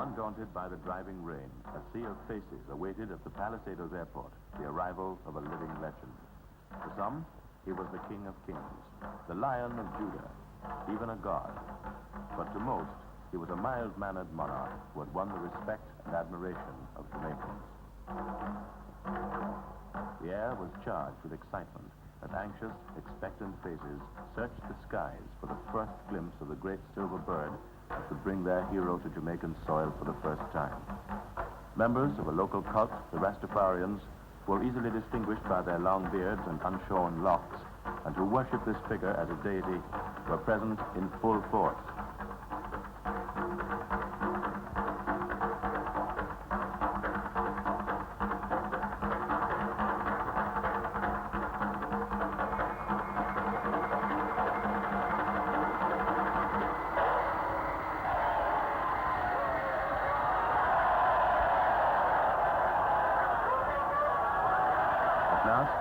Undaunted by the driving rain, a sea of faces awaited at the Palisadoes Airport the arrival of a living legend. To some, he was the King of Kings, the Lion of Judah, even a god. But to most, he was a mild-mannered monarch who had won the respect and admiration of Jamaicans. The air was charged with excitement as anxious, expectant faces searched the skies for the first glimpse of the great silver bird that would bring their hero to Jamaican soil for the first time. Members of a local cult, the Rastafarians, were easily distinguished by their long beards and unshorn locks, and who worshipped this figure as a deity, were present in full force.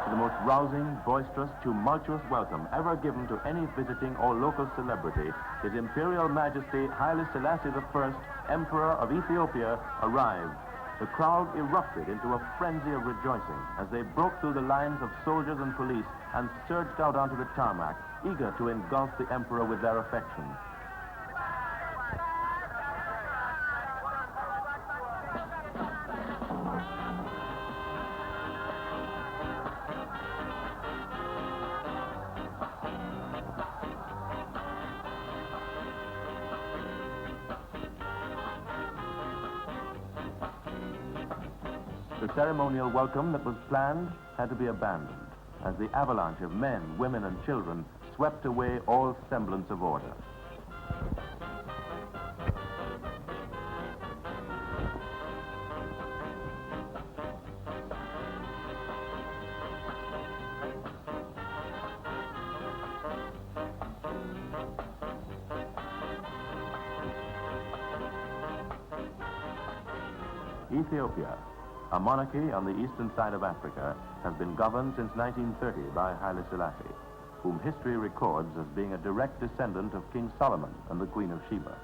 The most rousing, boisterous, tumultuous welcome ever given to any visiting or local celebrity, His Imperial Majesty Haile Selassie I, Emperor of Ethiopia, arrived. The crowd erupted into a frenzy of rejoicing as they broke through the lines of soldiers and police and surged out onto the tarmac, eager to engulf the Emperor with their affection. The ceremonial welcome that was planned had to be abandoned as the avalanche of men, women, and children swept away all semblance of order. Ethiopia, a monarchy on the eastern side of Africa, has been governed since 1930 by Haile Selassie, whom history records as being a direct descendant of King Solomon and the Queen of Sheba.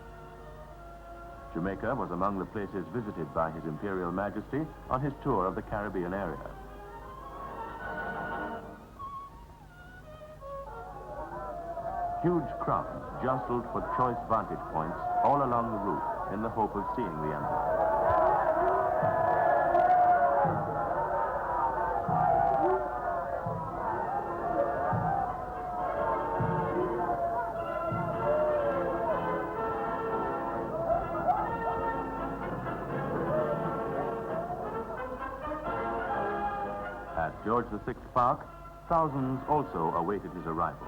Jamaica was among the places visited by His Imperial Majesty on his tour of the Caribbean area. Huge crowds jostled for choice vantage points all along the route in the hope of seeing the Emperor. At George VI Park, thousands also awaited his arrival.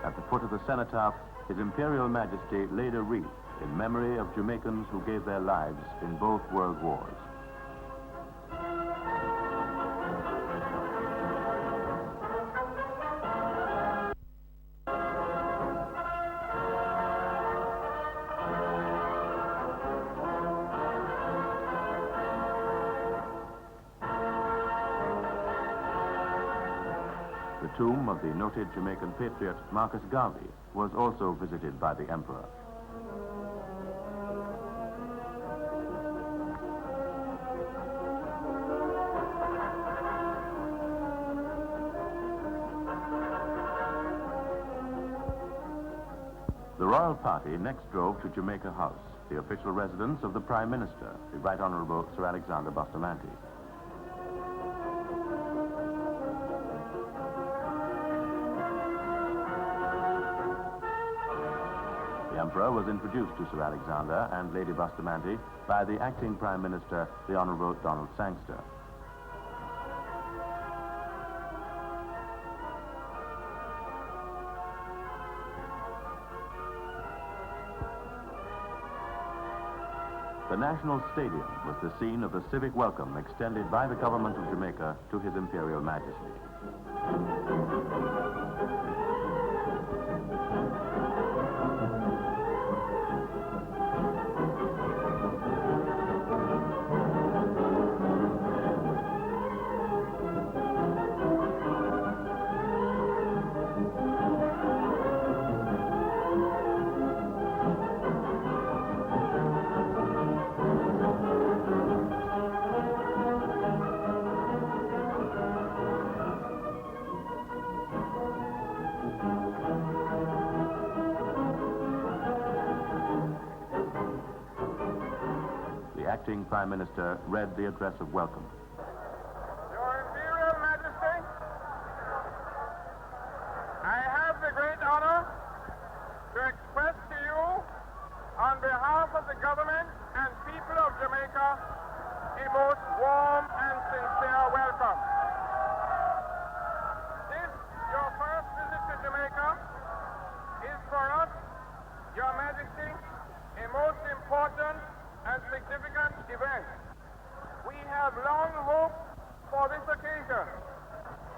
At the foot of the cenotaph, His Imperial Majesty laid a wreath in memory of Jamaicans who gave their lives in both world wars. The tomb of the noted Jamaican patriot Marcus Garvey was also visited by the Emperor. The royal party next drove to Jamaica House, the official residence of the Prime Minister, the Right Honorable Sir Alexander Bustamante. The Emperor was introduced to Sir Alexander and Lady Bustamante by the acting Prime Minister, the Honorable Donald Sangster. The National Stadium was the scene of the civic welcome extended by the government of Jamaica to His Imperial Majesty. The acting Prime Minister read the address of welcome. Your Imperial Majesty, I have the great honor to express to you, on behalf of the government and people of Jamaica, a most warm and sincere welcome. This, your first visit to Jamaica, is for us, Your Majesty, a most important and significant event. We have long hoped for this occasion,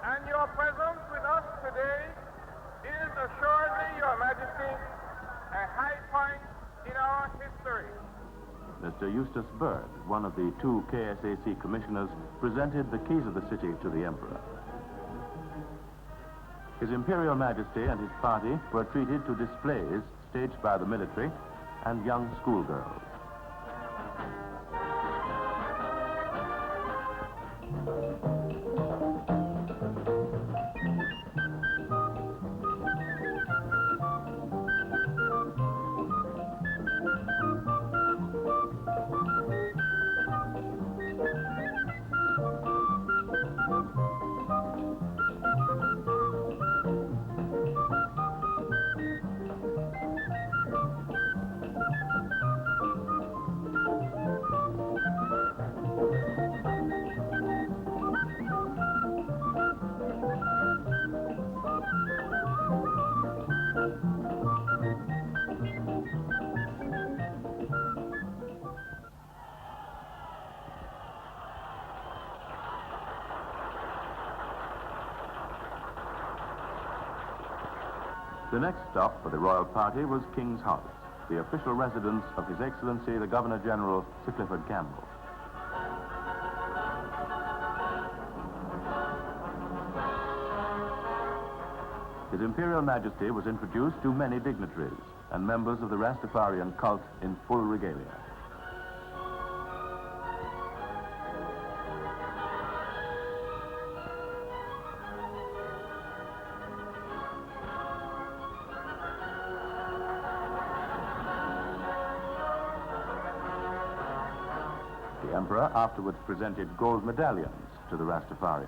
and your presence with us today is assuredly, Your Majesty, a high point in our history. Mr. Eustace Bird, one of the two KSAC commissioners, presented the keys of the city to the Emperor. His Imperial Majesty and his party were treated to displays staged by the military and young schoolgirls. The next stop for the royal party was King's House, the official residence of His Excellency the Governor-General, Sir Clifford Campbell. His Imperial Majesty was introduced to many dignitaries and members of the Rastafarian cult in full regalia. The Emperor afterwards presented gold medallions to the Rastafarians.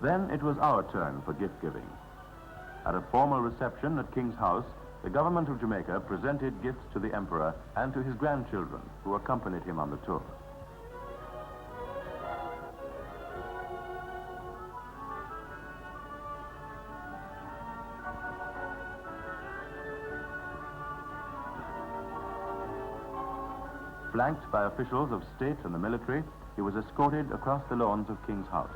Then it was our turn for gift-giving. At a formal reception at King's House, the government of Jamaica presented gifts to the Emperor and to his grandchildren, who accompanied him on the tour. Flanked by officials of state and the military, he was escorted across the lawns of King's House.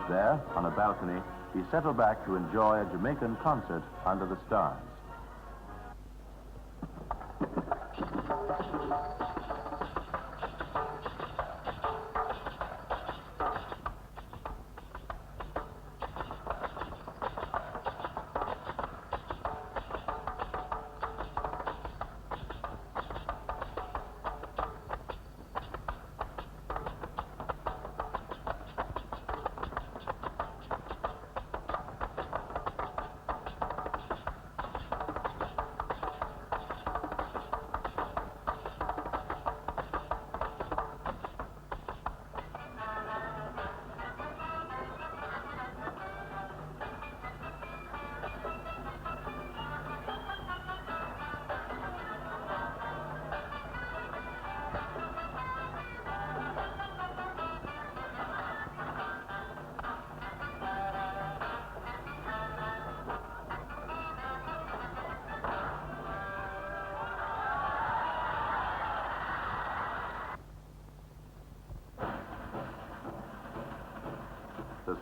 There, on a balcony, he settled back to enjoy a Jamaican concert under the stars.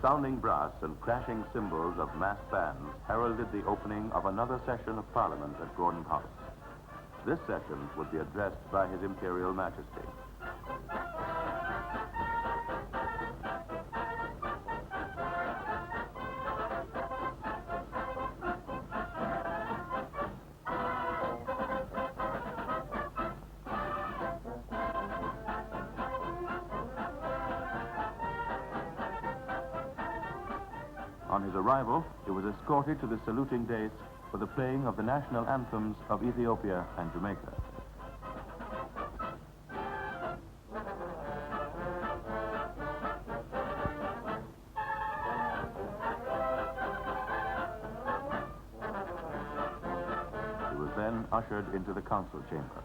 sounding brass and crashing cymbals of massed bands heralded the opening of another session of Parliament at Gordon House. This session would be addressed by His Imperial Majesty. On his arrival, he was escorted to the saluting dais for the playing of the national anthems of Ethiopia and Jamaica. He was then ushered into the council chamber.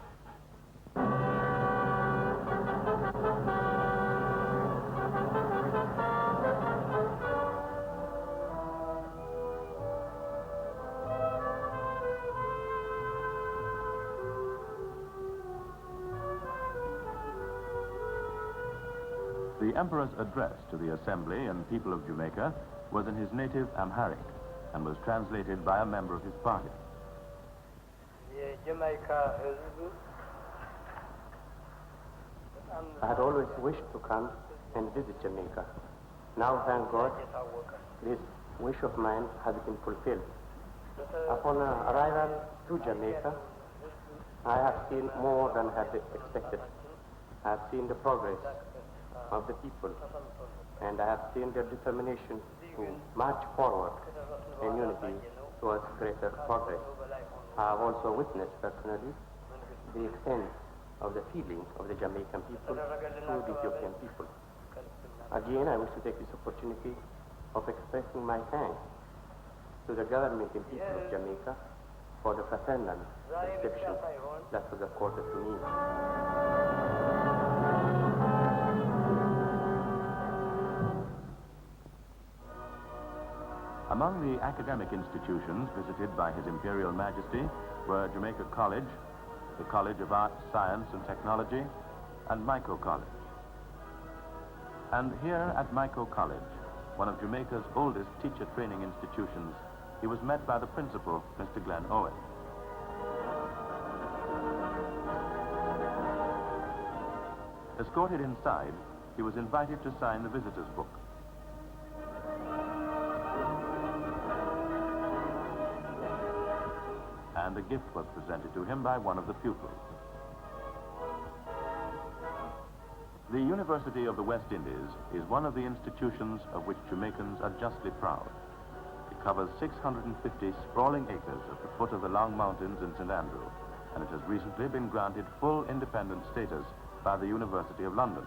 The Emperor's address to the Assembly and people of Jamaica was in his native Amharic and was translated by a member of his party. I had always wished to come and visit Jamaica. Now, thank God, this wish of mine has been fulfilled. Upon arrival to Jamaica, I have seen more than I had expected. I have seen the progress of the people, and I have seen their determination to march forward in unity towards greater progress. I have also witnessed personally the extent of the feeling of the Jamaican people to the Ethiopian people. Again, I wish to take this opportunity of expressing my thanks to the government and people of Jamaica for the fraternal reception that was accorded to me. Among the academic institutions visited by His Imperial Majesty were Jamaica College, the College of Arts, Science and Technology, and Micro College. And here at Micro College, one of Jamaica's oldest teacher training institutions, he was met by the principal, Mr. Glenn Owen. Escorted inside, he was invited to sign the visitor's book. And a gift was presented to him by one of the pupils. The University of the West Indies is one of the institutions of which Jamaicans are justly proud. It covers 650 sprawling acres at the foot of the Long Mountains in St. Andrew, and it has recently been granted full independent status by the University of London.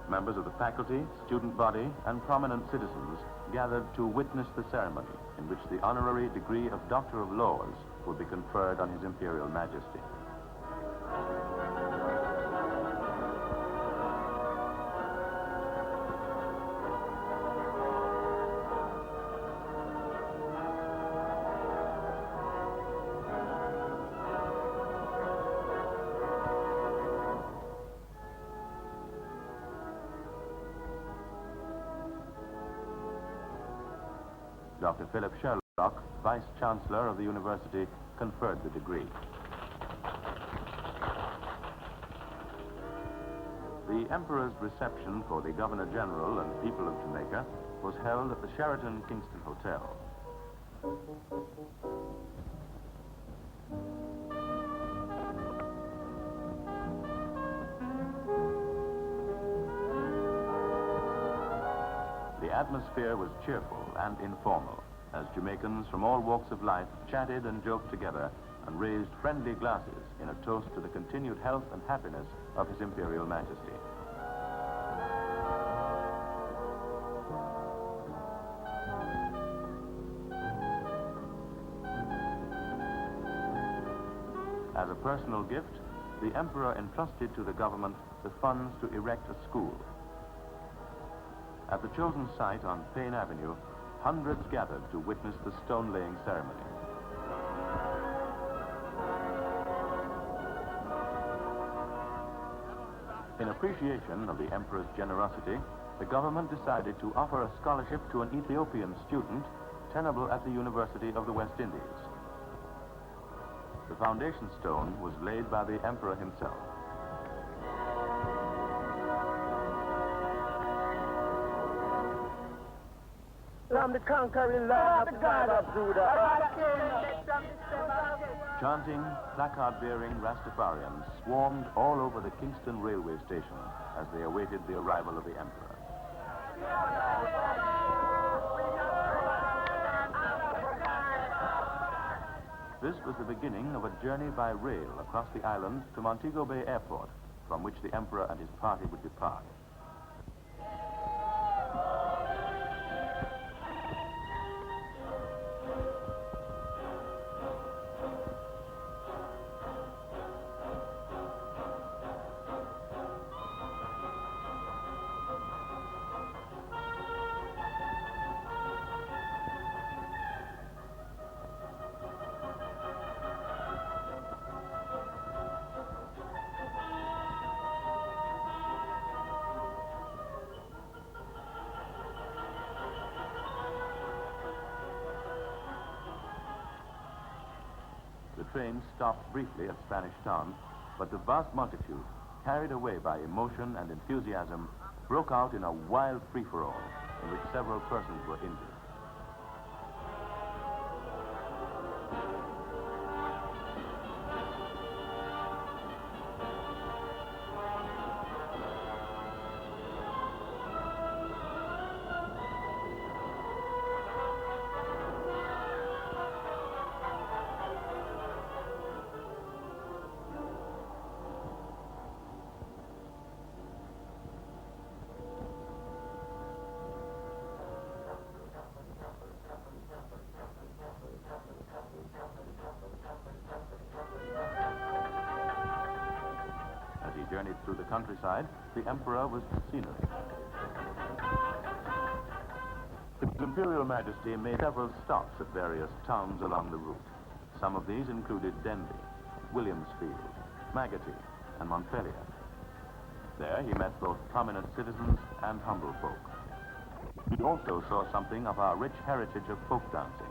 Members of the faculty, student body, and prominent citizens gathered to witness the ceremony in which the honorary degree of Doctor of Laws will be conferred on His Imperial Majesty. Dr. Philip Sherlock, Vice-Chancellor of the University, conferred the degree. The Emperor's reception for the Governor-General and people of Jamaica was held at the Sheraton Kingston Hotel. The atmosphere was cheerful and informal as Jamaicans from all walks of life chatted and joked together and raised friendly glasses in a toast to the continued health and happiness of His Imperial Majesty. As a personal gift, the Emperor entrusted to the government the funds to erect a school. At the chosen site on Payne Avenue, hundreds gathered to witness the stone-laying ceremony. In appreciation of the emperor's generosity, the government decided to offer a scholarship to an Ethiopian student tenable at the University of the West Indies. The foundation stone was laid by the emperor himself. I'm the conquering Lion of the God of Judah. Chanting, placard-bearing Rastafarians swarmed all over the Kingston railway station as they awaited the arrival of the emperor. This was the beginning of a journey by rail across the island to Montego Bay Airport, from which the emperor and his party would depart. The train stopped briefly at Spanish Town, but the vast multitude, carried away by emotion and enthusiasm, broke out in a wild free-for-all in which several persons were injured. As he journeyed through the countryside, the emperor was the scenery. His Imperial Majesty made several stops at various towns along the route. Some of these included Denbigh, Williamsfield, Magarty, and Montpelier. There he met both prominent citizens and humble folk. He also saw something of our rich heritage of folk dancing.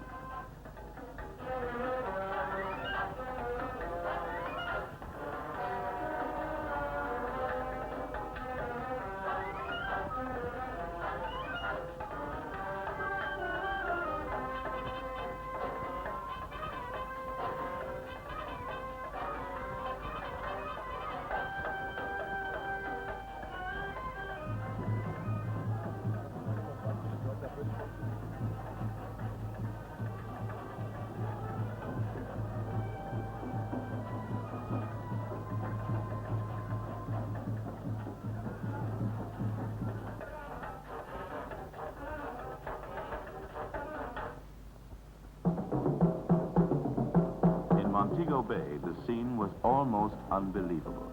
Montego Bay, the scene was almost unbelievable.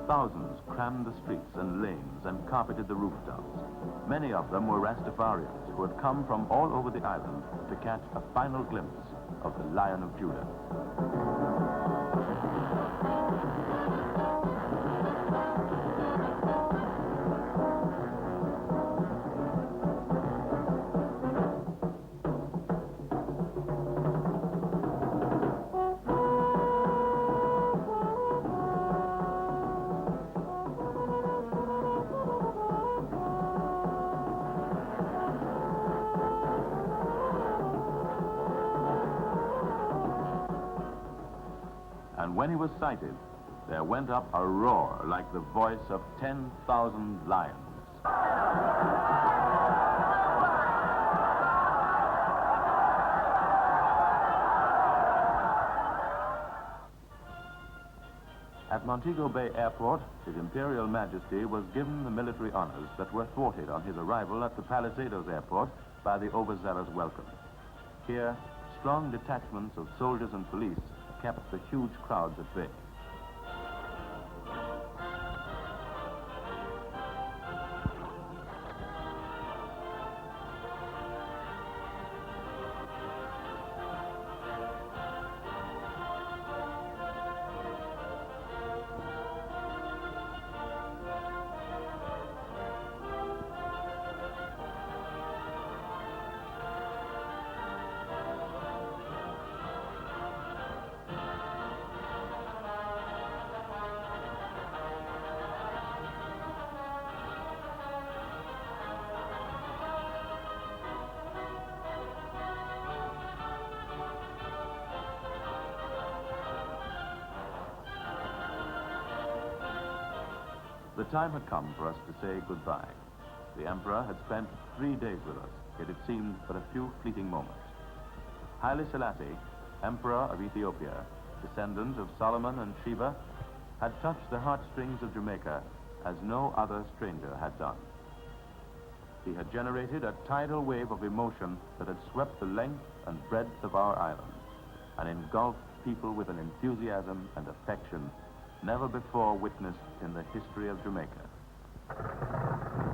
Thousands crammed the streets and lanes and carpeted the rooftops. Many of them were Rastafarians who had come from all over the island to catch a final glimpse of the Lion of Judah. And when he was sighted, there went up a roar like the voice of 10,000 lions. At Montego Bay Airport, His Imperial Majesty was given the military honors that were thwarted on his arrival at the Palisadoes Airport by the overzealous welcome. Here, strong detachments of soldiers and police kept the huge crowds at bay. The time had come for us to say goodbye. The Emperor had spent 3 days with us, yet it seemed but a few fleeting moments. Haile Selassie, Emperor of Ethiopia, descendant of Solomon and Sheba, had touched the heartstrings of Jamaica as no other stranger had done. He had generated a tidal wave of emotion that had swept the length and breadth of our island and engulfed people with an enthusiasm and affection never before witnessed in the history of Jamaica.